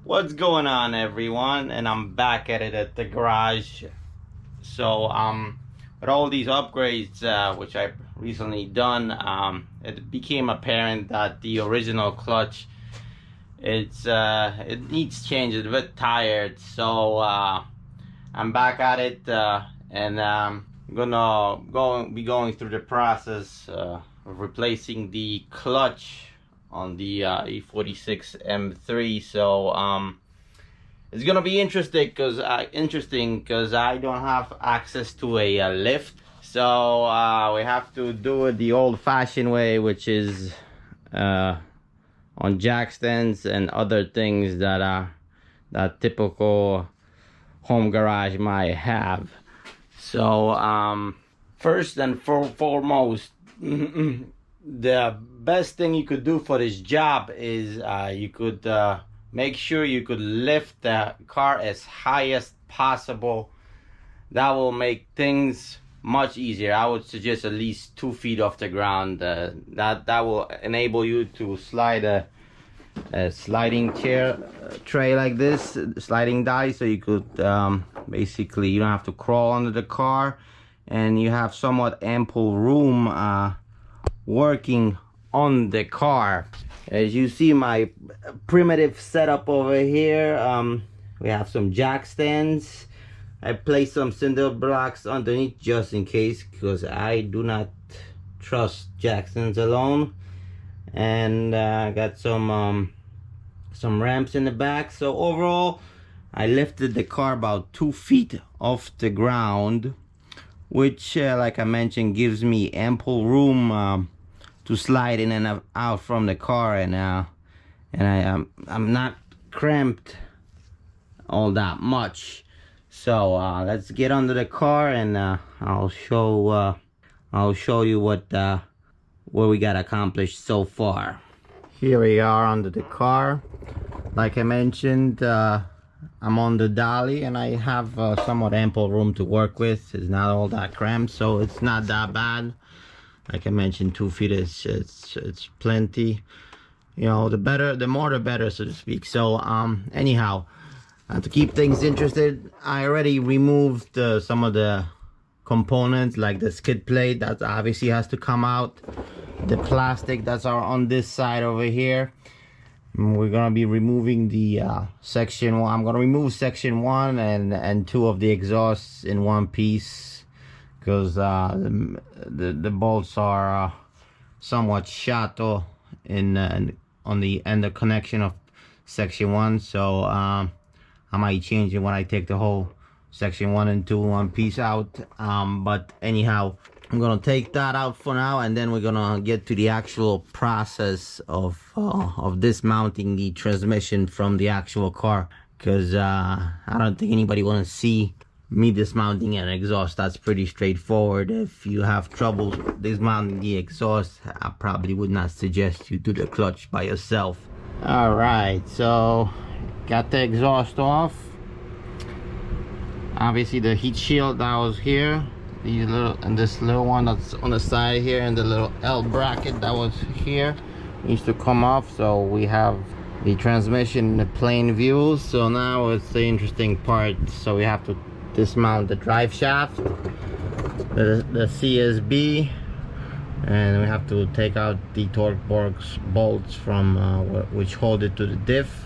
What's going on, everyone? And I'm back at it at the garage. So with all these upgrades which I've recently done, it became apparent that the original clutch, it needs change. It's a bit tired, so I'm back at it, and I'm gonna be going through the process of replacing the clutch on the E46 M3. So it's gonna be interesting because I don't have access to a lift, so we have to do it the old-fashioned way, which is on jack stands and other things that typical home garage might have. So first and foremost, the best thing you could do for this job is you could make sure you could lift the car as high as possible. That will make things much easier. I would suggest at least 2 feet off the ground. That will enable you to slide a sliding tray like this, sliding die, so you could basically, you don't have to crawl under the car, and you have somewhat ample room working on the car. As you see, my primitive setup over here, we have some jack stands. I placed some cinder blocks underneath just in case, because I do not trust jack stands alone. And I got some ramps in the back. So overall, I lifted the car about 2 feet off the ground, which like I mentioned, gives me ample room to slide in and out from the car, and I'm not cramped all that much. So let's get under the car, and I'll show you what we got accomplished so far. Here we are under the car. Like I mentioned, I'm on the dolly, and I have somewhat ample room to work with. It's not all that cramped, so it's not that bad. Like I mentioned, 2 feet is it's plenty. You know, the more the better, so to speak. So anyhow, to keep things interested, I already removed some of the components, like the skid plate that obviously has to come out, the plastic that's on this side over here. We're gonna be removing the section 1. I'm gonna remove section 1 and 2 of the exhausts in one piece, because the bolts are somewhat shot on the end connection of section 1. So I might change it when I take the whole section 1 and 2 one piece out. But anyhow, I'm gonna take that out for now, and then we're gonna get to the actual process of dismounting the transmission from the actual car, because I don't think anybody wants to see me dismounting an exhaust. That's pretty straightforward. If you have trouble dismounting the exhaust, I probably would not suggest you do the clutch by yourself. All right, so got the exhaust off. Obviously the heat shield that was here, this little one that's on the side here, and the little L bracket that was here needs to come off. So we have the transmission in the plain view. So now it's the interesting part. So we have to dismount the drive shaft, the CSB, and we have to take out the torque bolts from which hold it to the diff.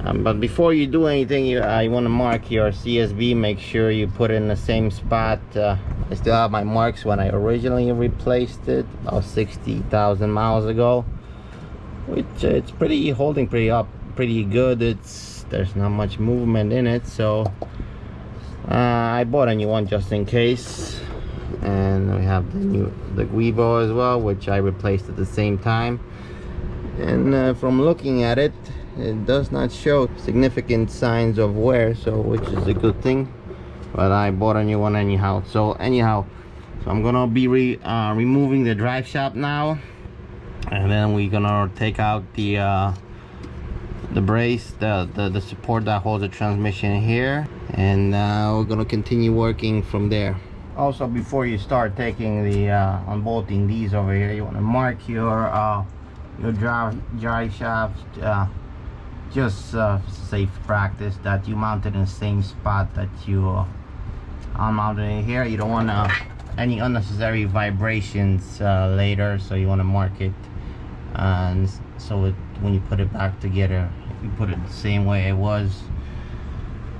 But before you do anything, you want to mark your CSB. Make sure you put it in the same spot. I still have my marks when I originally replaced it about 60,000 miles ago, which it's holding pretty good. There's not much movement in it, so I bought a new one just in case. And we have the Guivo as well, which I replaced at the same time. And from looking at it, it does not show significant signs of wear, so which is a good thing. But I bought a new one anyhow. So I'm gonna be removing the drive shaft now, and then we're gonna take out the brace, the support that holds the transmission here, and we're gonna continue working from there. Also, before you start taking the unbolting these over here, you want to mark your drive shaft just safe practice that you mount it in the same spot that you mounted it here. You don't want any unnecessary vibrations later, so you want to mark it, and so when you put it back together, you put it the same way it was.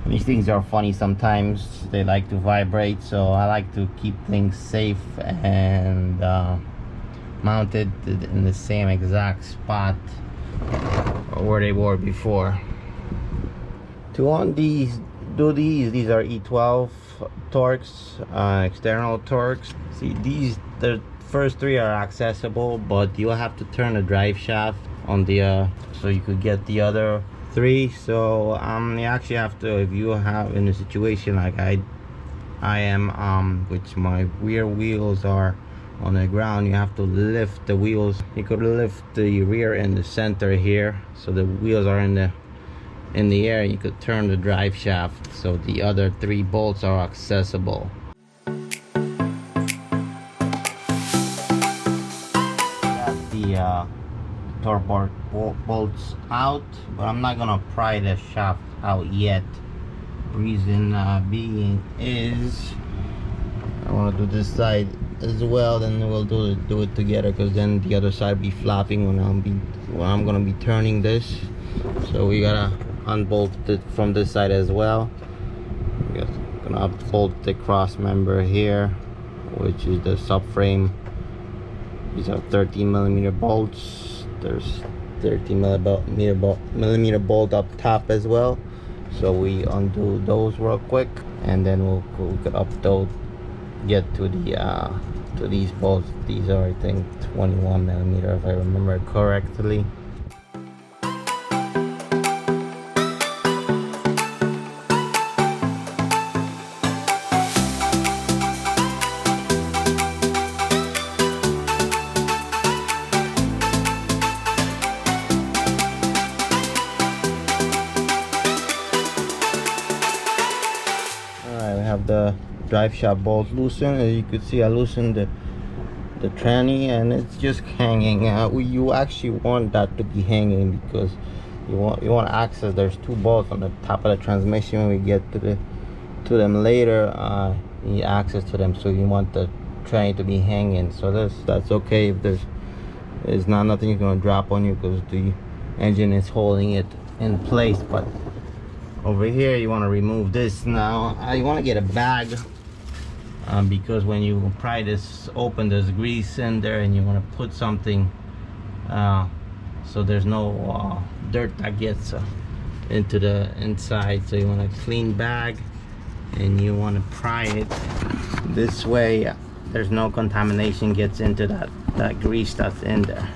These things are funny sometimes, they like to vibrate, so I like to keep things safe and mounted in the same exact spot where they were before. To on these are E12 Torx, external Torx. See, the first three are accessible, but you'll have to turn the drive shaft on the so you could get the other three. So you actually have to, if you have in a situation like I am, which my rear wheels are on the ground, you have to lift the wheels. You could lift the rear in the center here, so the wheels are in the air. You could turn the drive shaft so the other three bolts are accessible. Got the torque bolts out, but I'm not gonna pry the shaft out yet. Reason being is I want to do this side as well, then we'll do it together, because then the other side be flopping when I'm gonna be turning this. So we gotta unbolt it from this side as well. We're gonna unbolt the cross member here, which is the subframe. These are 13mm bolts. There's 13mm bolt up top as well. So we undo those real quick, and then we could get to the to these bolts. These are, I think, 21mm if I remember correctly. The drive shaft bolt loosened. As you can see, I loosened the tranny, and it's just hanging. You actually want that to be hanging, because you want access. There's two bolts on the top of the transmission. When we get to them later, you need access to them, so you want the tranny to be hanging. So that's okay if there's nothing is going to drop on you, because the engine is holding it in place. But over here, you want to remove this now. You want to get a bag, because when you pry this open, there's grease in there, and you want to put something so there's no dirt that gets into the inside. So you want a clean bag, and you want to pry it this way. There's no contamination gets into that grease that's in there.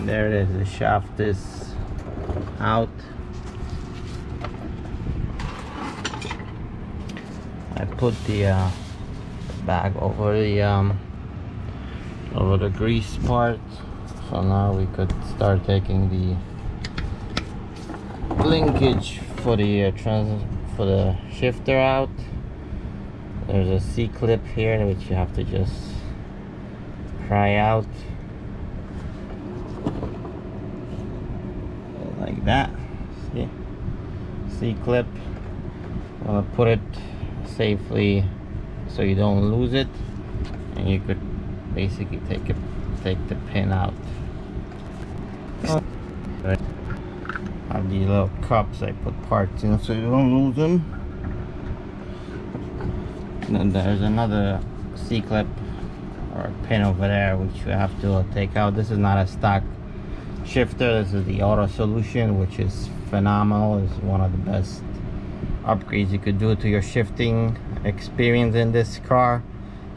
There it is, the shaft is out. I put the bag over the grease part, so now we could start taking the linkage for the shifter out. There's a C-clip here which you have to just pry out like that. See, C-clip. I'm gonna put it safely so you don't lose it, and you could basically take the pin out. Have these little cups I put parts in so you don't lose them. And then there's another C-clip or a pin over there which you have to take out. This is not a stock shifter. This is the Auto Solution, which is phenomenal. It's one of the best upgrades you could do to your shifting experience in this car.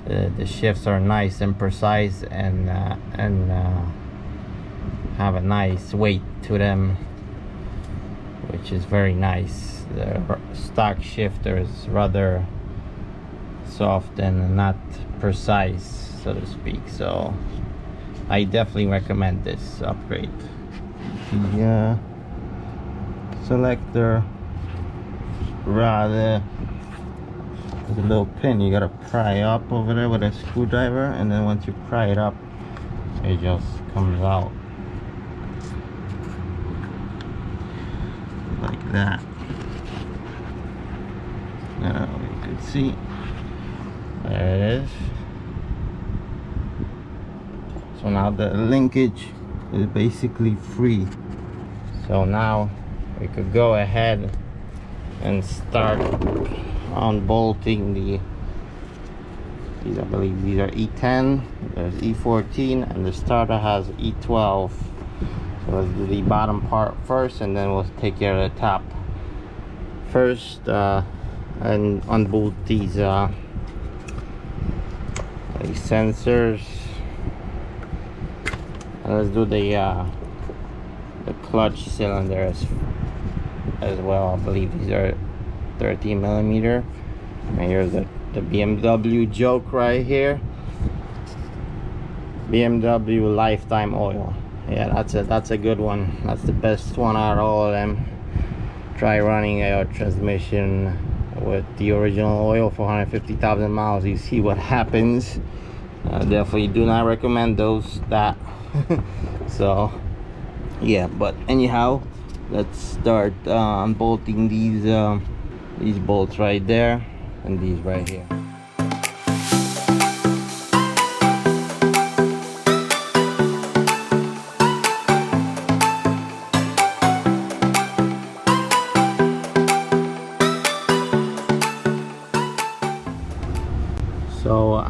The shifts are nice and precise, and have a nice weight to them, which is very nice. The stock shifter is rather soft and not precise, so to speak. So I definitely recommend this upgrade. The selector rod, there's a little pin you gotta pry up over there with a screwdriver, and then once you pry it up, it just comes out like that. Now you can see there it is. So now the linkage is basically free. So now we could go ahead and start unbolting these. I believe these are E10, there's E14, and the starter has E12. So let's do the bottom part first, and then we'll take care of the top first, and unbolt these sensors. And let's do the clutch cylinder as well. I believe these are 13 millimeter. And here's the BMW joke right here. BMW lifetime oil. Yeah, that's a good one. That's the best one out of all of them. Try running a transmission with the original oil for 150,000 miles. You see what happens. Definitely do not recommend that. So yeah, but anyhow, let's start unbolting these bolts right there and these right here. So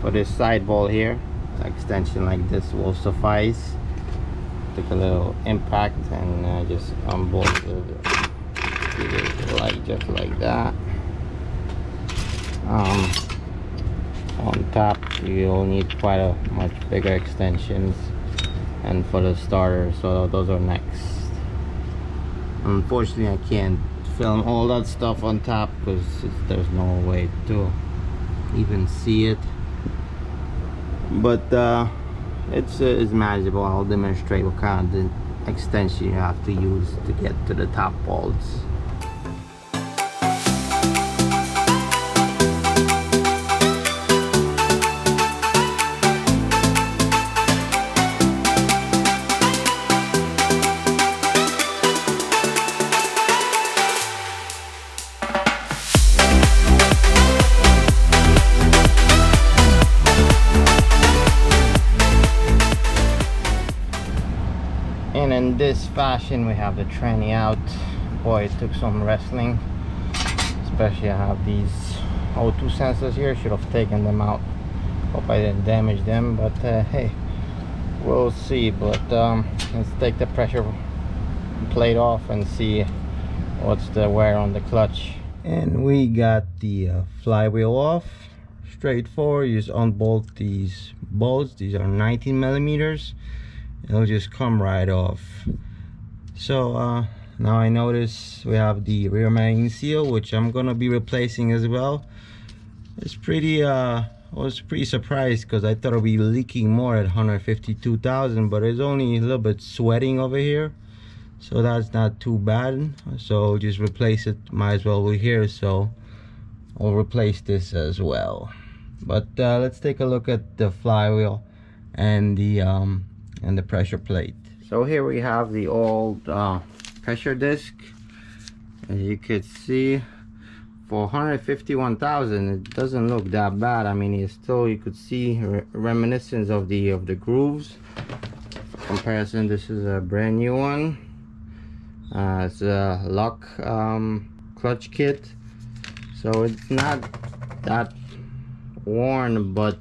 for this side bolt here, extension like this will suffice. Took a little impact and just unbolted it like just like that. On top you'll need quite a much bigger extensions, and for the starter, so those are next. Unfortunately I can't film all that stuff on top because there's no way to even see it, but it's manageable. I'll demonstrate what kind of extension you have to use to get to the top bolts. And in this fashion we have the tranny out. Boy, it took some wrestling, especially I have these O2 sensors here. Should have taken them out. Hope I didn't damage them, but hey, we'll see. But let's take the pressure plate off and see what's the wear on the clutch. And we got the flywheel off. Straightforward. You just unbolt these bolts. These are 19 millimeters. It'll just come right off. So now I notice we have the rear magazine seal, which I'm gonna be replacing as well. It's pretty I was pretty surprised because I thought it'd be leaking more at 152,000, but it's only a little bit sweating over here, so that's not too bad. So just replace it, might as well. We're here, so I'll replace this as well. But let's take a look at the flywheel and the pressure plate. So here we have the old pressure disc. As you could see, for 151,000, it doesn't look that bad. I mean, it's still, you could see reminiscence of the grooves. For comparison, this is a brand new one. It's a lock clutch kit, so it's not that worn, but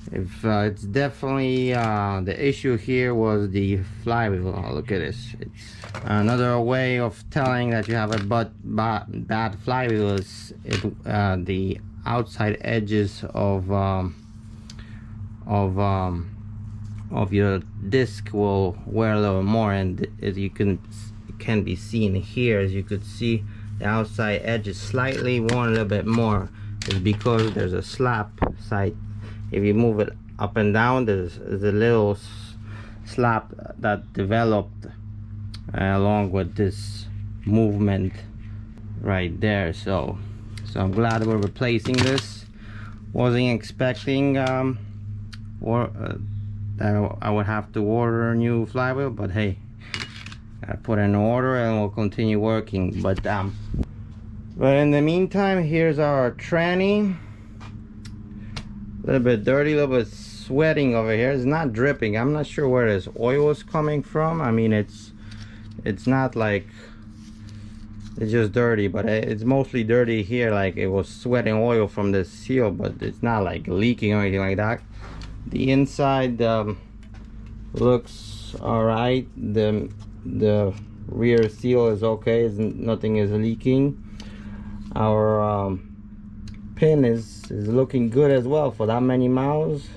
it's definitely the issue here was the flywheel. Oh, look at this. It's another way of telling that you have a bad flywheel is the outside edges of your disc will wear a little more, and as you can be seen here, as you could see, the outside edge is slightly worn a little bit more is because there's a slap side. If you move it up and down, there's a little slap that developed along with this movement right there. So I'm glad we're replacing this. Wasn't expecting that I would have to order a new flywheel, but hey, gotta put in an order and we'll continue working. But in the meantime, here's our tranny. A little bit dirty, a little bit sweating over here. It's not dripping. I'm not sure where this oil is coming from. I mean, it's not like it's just dirty, but it's mostly dirty here, like it was sweating oil from the seal, but it's not like leaking or anything like that. The inside looks all right. The rear seal is okay. Nothing is leaking. Our pin is looking good as well for that many miles.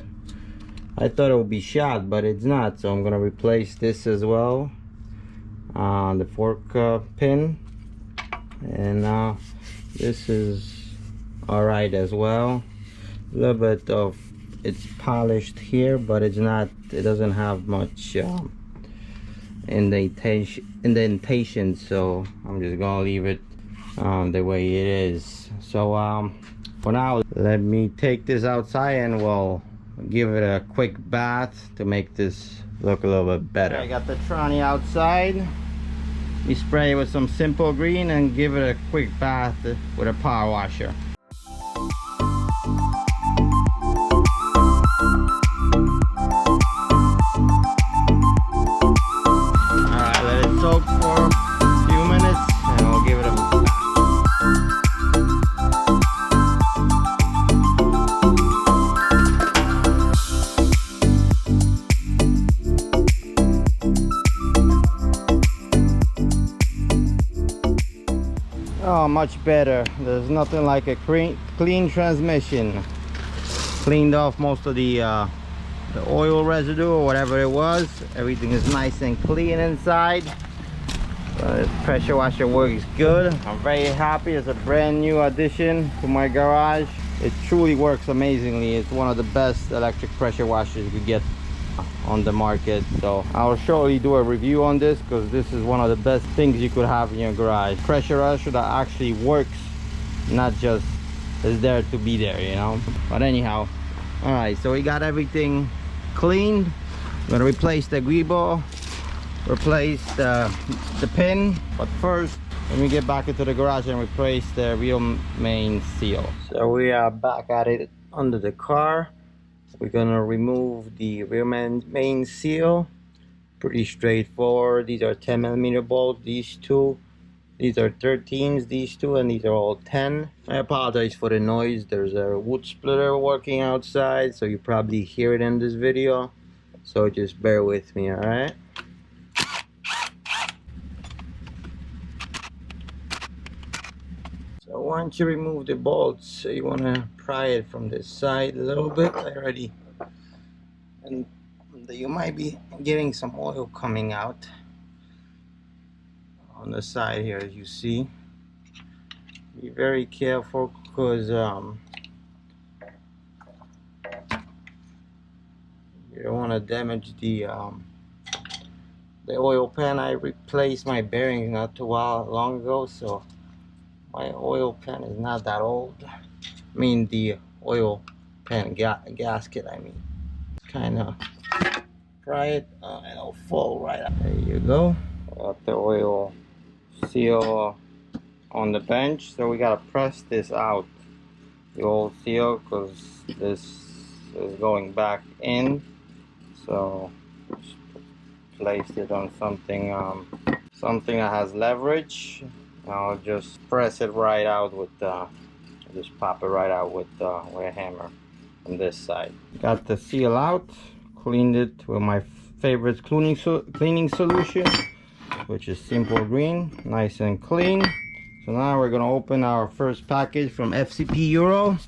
I thought it would be shot, but it's not, so I'm gonna replace this as well, the fork pin, and this is all right as well. A little bit of it's polished here, but it doesn't have much indentation, so I'm just gonna leave it the way it is. So for now, let me take this outside and we'll give it a quick bath to make this look a little bit better. I got the tranny outside. We spray it with some simple green and give it a quick bath with a power washer. Alright, let it soak for a few minutes and we'll give it a bath. Oh, much better. There's nothing like a clean transmission. Cleaned off most of the oil residue or whatever it was. Everything is nice and clean inside. The pressure washer works good. I'm very happy. It's a brand new addition to my garage. It truly works amazingly. It's one of the best electric pressure washers you could get on the market. So I'll surely do a review on this, because this is one of the best things you could have in your garage. Pressure washer that actually works, not just is there to be there, you know. But anyhow, all right, so we got everything cleaned. I'm gonna replace the guibo, replace the pin, but first let me get back into the garage and replace the rear main seal. So we are back at it under the car. We're gonna remove the rear main seal. Pretty straightforward. These are 10mm bolts, these two. These are 13s, these two, and these are all 10. I apologize for the noise. There's a wood splitter working outside, so you probably hear it in this video. So just bear with me, alright? So once you remove the bolts, you want to pry it from this side a little bit. And you might be getting some oil coming out on the side here, as you see. Be very careful, because you don't want to damage the oil pan. I replaced my bearings not too long ago, so my oil pan is not that old. I mean the oil pan gasket, I mean. Kind of pry it and it'll fall right out. There you go. Got the oil seal on the bench, so we gotta press this out, the old seal, because this is going back in. So just place it on something that has leverage. I'll just press it right out with just pop it right out with a hammer on this side. Got the seal out, cleaned it with my favorite cleaning solution, which is simple green, nice and clean. So now we're gonna open our first package from FCP Euro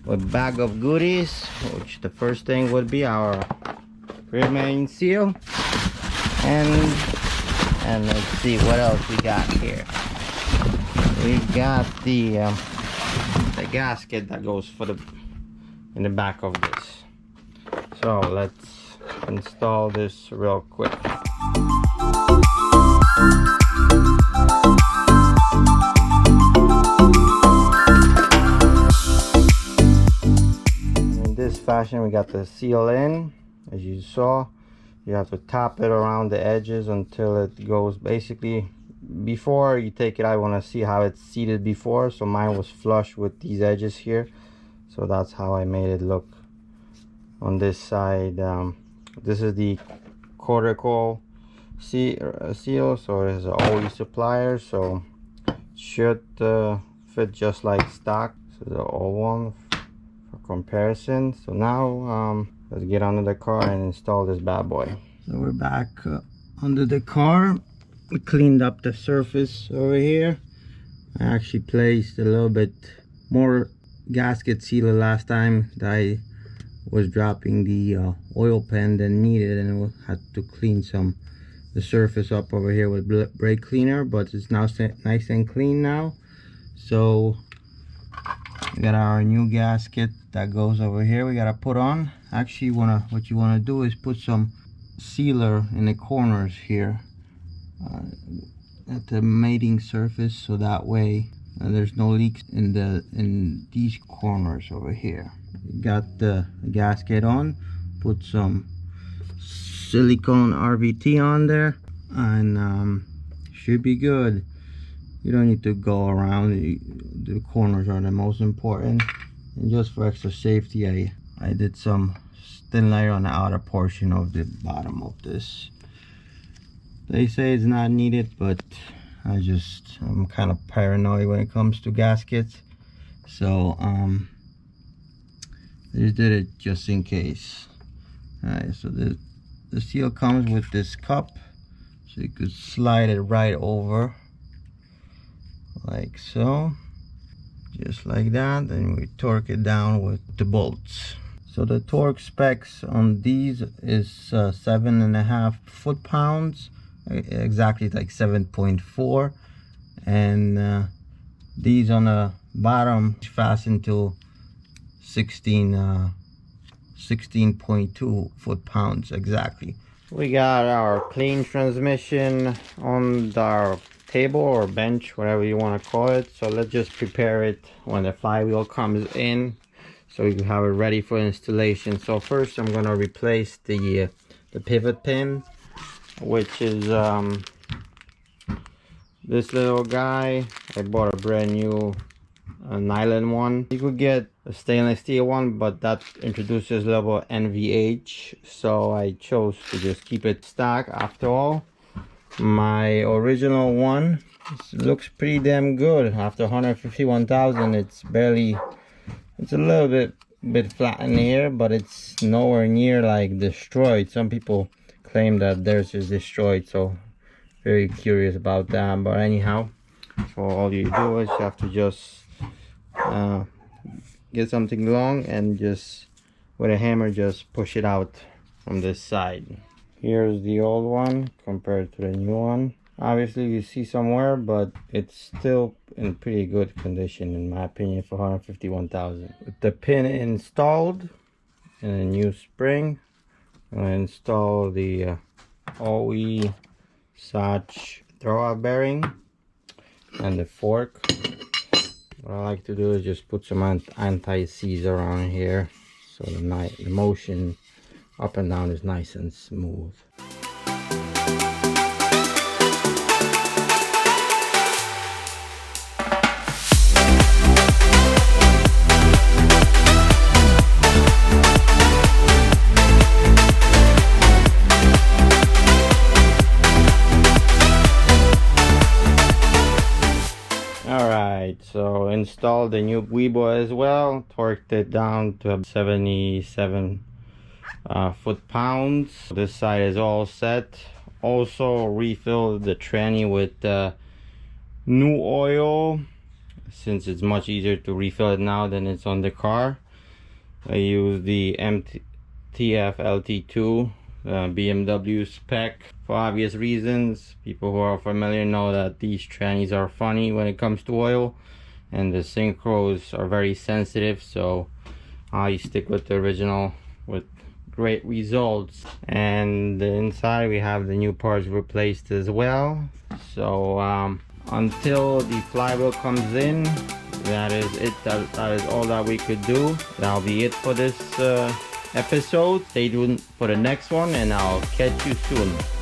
with bag of goodies, which the first thing would be our rear main seal, and let's see what else we got here. we got the gasket that goes for in the back of this. So let's install this real quick. In this fashion, we got the seal in. As you saw, you have to tap it around the edges until it goes. Basically, before you take it, I want to see how it's seated before, so mine was flush with these edges here, so that's how I made it look on this side. This is the cortical seal, so it's an OE supplier, so it should fit just like stock. This is the old one for comparison. So now let's get under the car and install this bad boy. So we're back under the car. We cleaned up the surface over here. I actually placed a little bit more gasket sealer last time that I was dropping the oil pan than needed, and I had to clean the surface up over here with brake cleaner, but it's now nice and clean now. So we got our new gasket that goes over here. We gotta put on. Actually, what you wanna do is put some sealer in the corners here at the mating surface, so that way there's no leaks in these corners over here. You got the gasket on, put some silicone RVT on there, and should be good. You don't need to go around. The corners are the most important, and just for extra safety, I did some thin layer on the outer portion of the bottom of this. They say it's not needed, but I'm kind of paranoid when it comes to gaskets, so I just did it just in case. Alright, so the seal comes with this cup, so you could slide it right over like so, just like that. Then we torque it down with the bolts. So the torque specs on these is 7.5 foot-pounds, exactly like 7.4, and these on the bottom fasten to 16.2 foot-pounds exactly. We got our clean transmission on our table or bench, whatever you want to call it. So let's just prepare it when the flywheel comes in, so we can have it ready for installation. So first I'm going to replace the pivot pin, which is this little guy. I bought a brand new nylon one. You could get a stainless steel one, but that introduces level NVH, so I chose to just keep it stock. After all, my original one looks pretty damn good. After 151,000, it's a little bit flat in here, but it's nowhere near like destroyed. Some people claim that theirs is destroyed, so very curious about that. But anyhow, so all you do is you have to just get something long and just with a hammer just push it out from this side. Here's the old one compared to the new one. Obviously you see some wear, but it's still in pretty good condition in my opinion for 151,000. With the pin installed and a new spring, I'm going to install the OE Satch throwout bearing and the fork. What I like to do is just put some anti-seize around here, so the motion up and down is nice and smooth. So installed the new Weebo as well, torqued it down to 77 foot-pounds. This side is all set. Also refilled the tranny with new oil, since it's much easier to refill it now than it's on the car. I use the TF LT2 BMW spec for obvious reasons. People who are familiar know that these trannies are funny when it comes to oil, and the synchros are very sensitive, so I stick with the original with great results. And the inside we have the new parts replaced as well. So until the flywheel comes in, that is it. That is all that we could do. That'll be it for this episode. Stay tuned for the next one, and I'll catch you soon.